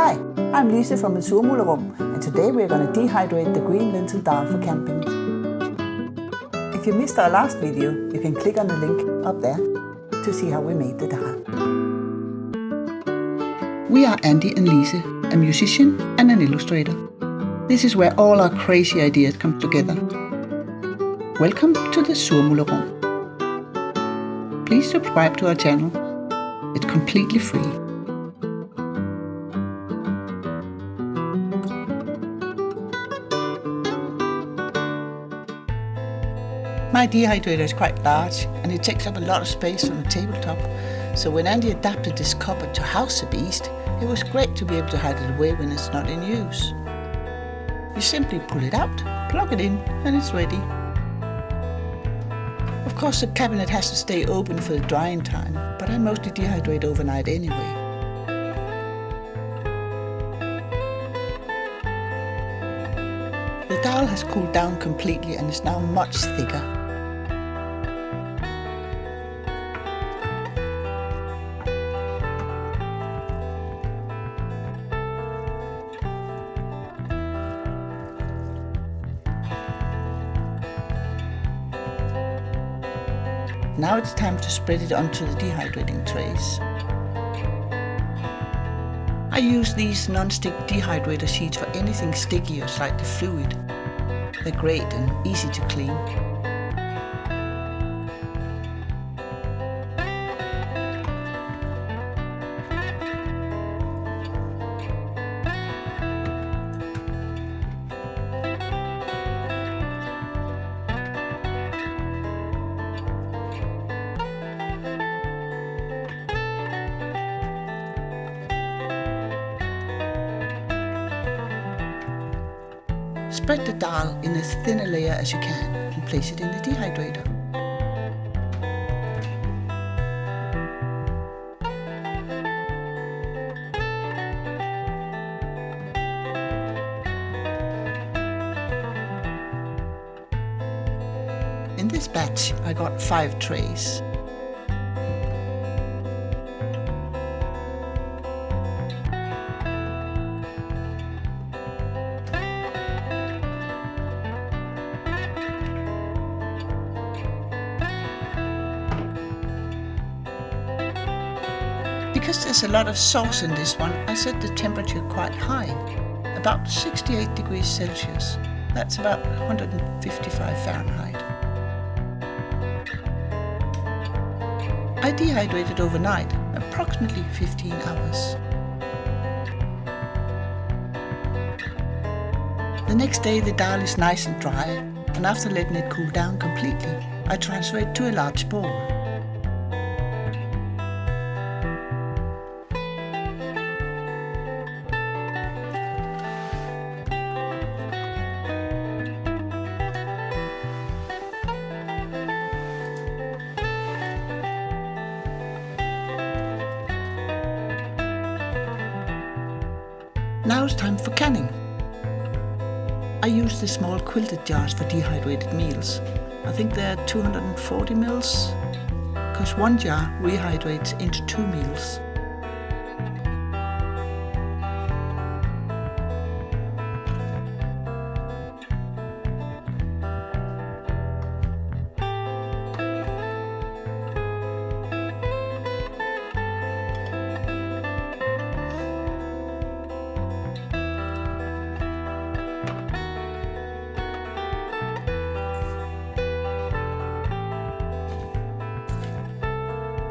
Hi, I'm Lise from the Surmulerum, and today we're going to dehydrate the Green Lentil Dhal for camping. If you missed our last video, you can click on the link up there to see how we made the dhal. We are Andy and Lise, a musician and an illustrator. This is where all our crazy ideas come together. Welcome to the Surmulerum. Please subscribe to our channel. It's completely free. My dehydrator is quite large and it takes up a lot of space on the tabletop, so when Andy adapted this cupboard to house the beast, it was great to be able to hide it away when it's not in use. You simply pull it out, plug it in, and it's ready. Of course the cabinet has to stay open for the drying time, but I mostly dehydrate overnight anyway. The dhal has cooled down completely and is now much thicker. Now it's time to spread it onto the dehydrating trays. I use these non-stick dehydrator sheets for anything sticky or slightly fluid. They're great and easy to clean. Spread the dhal in as thin a layer as you can and place it in the dehydrator. In this batch I got 5 trays. Because there's a lot of sauce in this one, I set the temperature quite high, about 68 degrees Celsius. That's about 155 Fahrenheit. I dehydrated overnight, approximately 15 hours. The next day the dhal is nice and dry, and after letting it cool down completely, I transfer it to a large bowl. Now it's time for canning. I use the small quilted jars for dehydrated meals. I think they're 240 mils, because one jar rehydrates into 2 meals.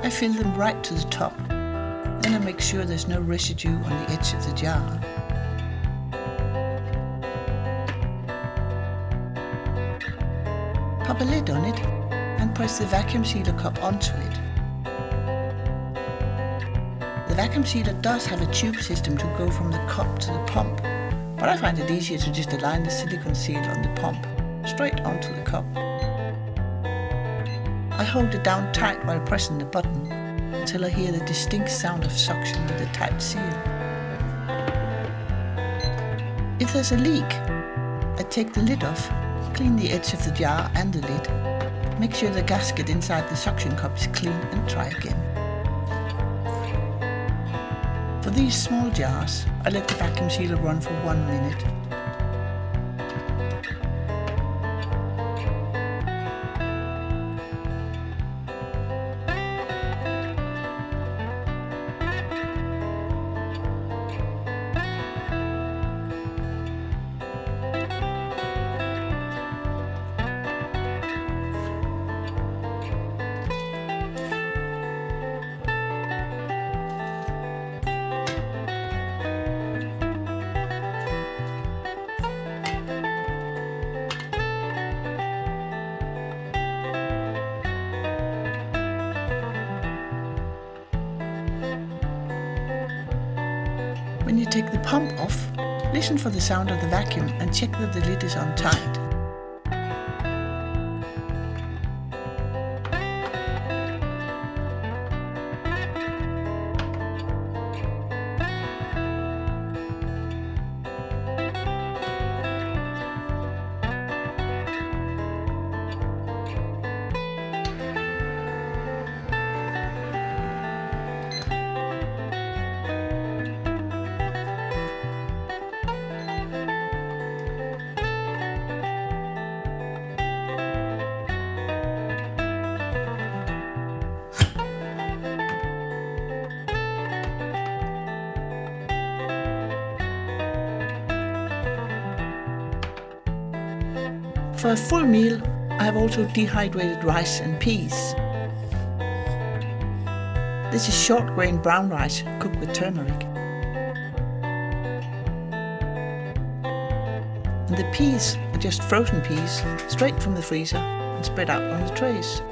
I fill them right to the top, then I make sure there's no residue on the edge of the jar. Pop a lid on it and press the vacuum sealer cup onto it. The vacuum sealer does have a tube system to go from the cup to the pump, but I find it easier to just align the silicone seal on the pump straight onto the cup. I hold it down tight while pressing the button until I hear the distinct sound of suction with the tight seal. If there's a leak, I take the lid off, clean the edge of the jar and the lid, make sure the gasket inside the suction cup is clean and try again. For these small jars, I let the vacuum sealer run for 1 minute. When you take the pump off, listen for the sound of the vacuum and check that the lid is on tight. For a full meal, I have also dehydrated rice and peas. This is short grain brown rice cooked with turmeric. And the peas are just frozen peas, straight from the freezer and spread out on the trays.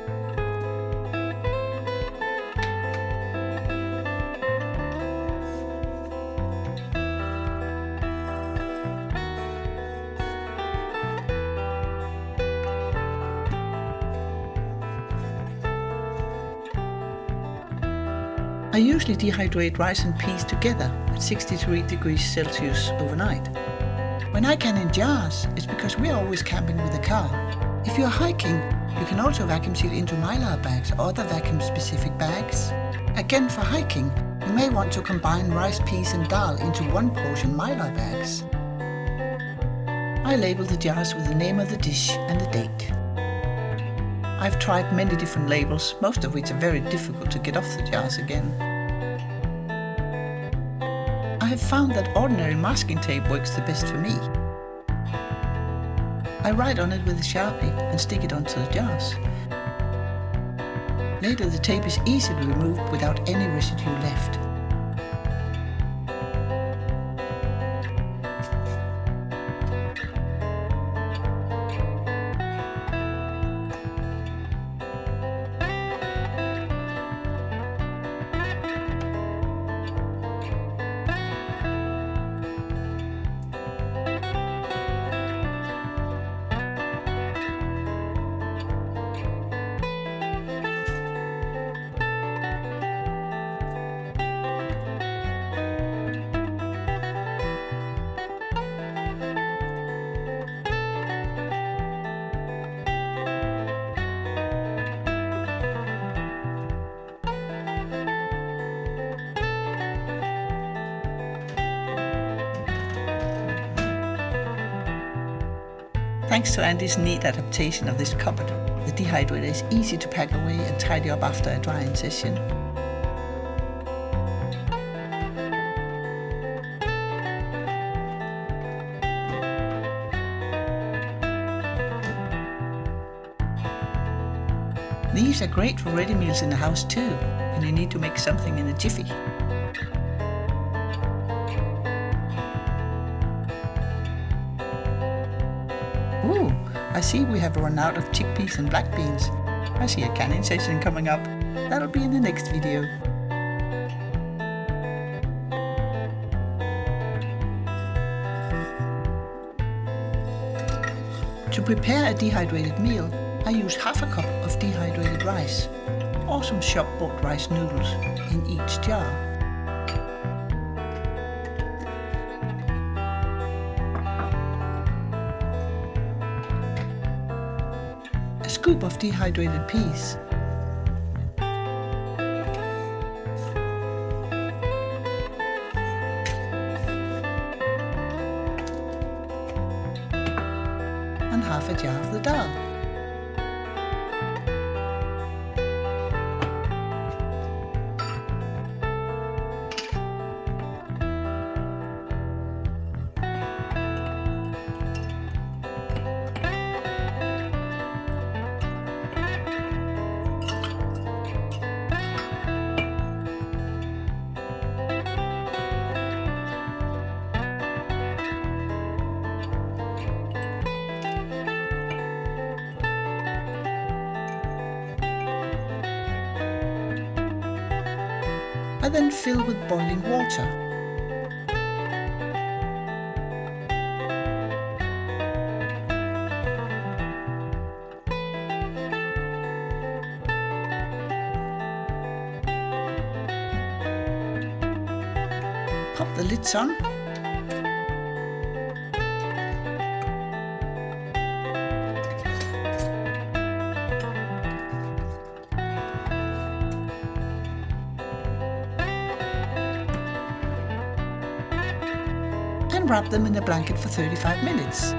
I usually dehydrate rice and peas together at 63 degrees Celsius overnight. When I can in jars, it's because we are always camping with a car. If you're hiking, you can also vacuum seal into Mylar bags or other vacuum-specific bags. Again, for hiking, you may want to combine rice, peas and dal into one portion Mylar bags. I label the jars with the name of the dish and the date. I've tried many different labels, most of which are very difficult to get off the jars again. I have found that ordinary masking tape works the best for me. I write on it with a Sharpie and stick it onto the jars. Later the tape is easily removed without any residue left. Thanks to Andy's neat adaptation of this cupboard, the dehydrator is easy to pack away and tidy up after a drying session. These are great for ready meals in the house too, when you need to make something in a jiffy. Ooh, I see we have run out of chickpeas and black beans. I see a canning session coming up. That'll be in the next video. To prepare a dehydrated meal, I use half a cup of dehydrated rice or some shop-bought rice noodles in each jar. A scoop of dehydrated peas. half a jar of the dal. I then fill with boiling water. Pop the lids on. And wrap them in a blanket for 35 minutes.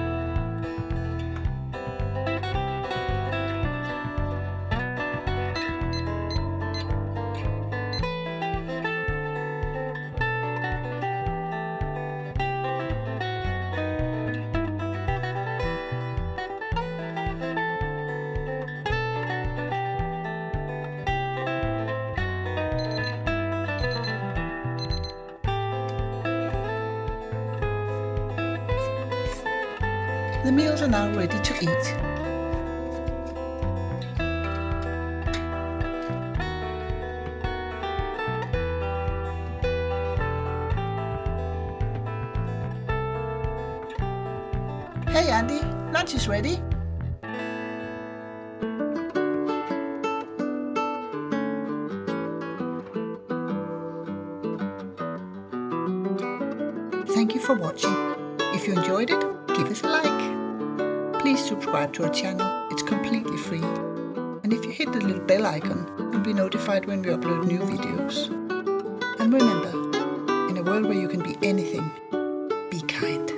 The meals are now ready to eat. Hey Andy, lunch is ready. Thank you for watching. If you enjoyed it, give us a like. Please subscribe to our channel, it's completely free. And if you hit the little bell icon, you'll be notified when we upload new videos. And remember, in a world where you can be anything, be kind.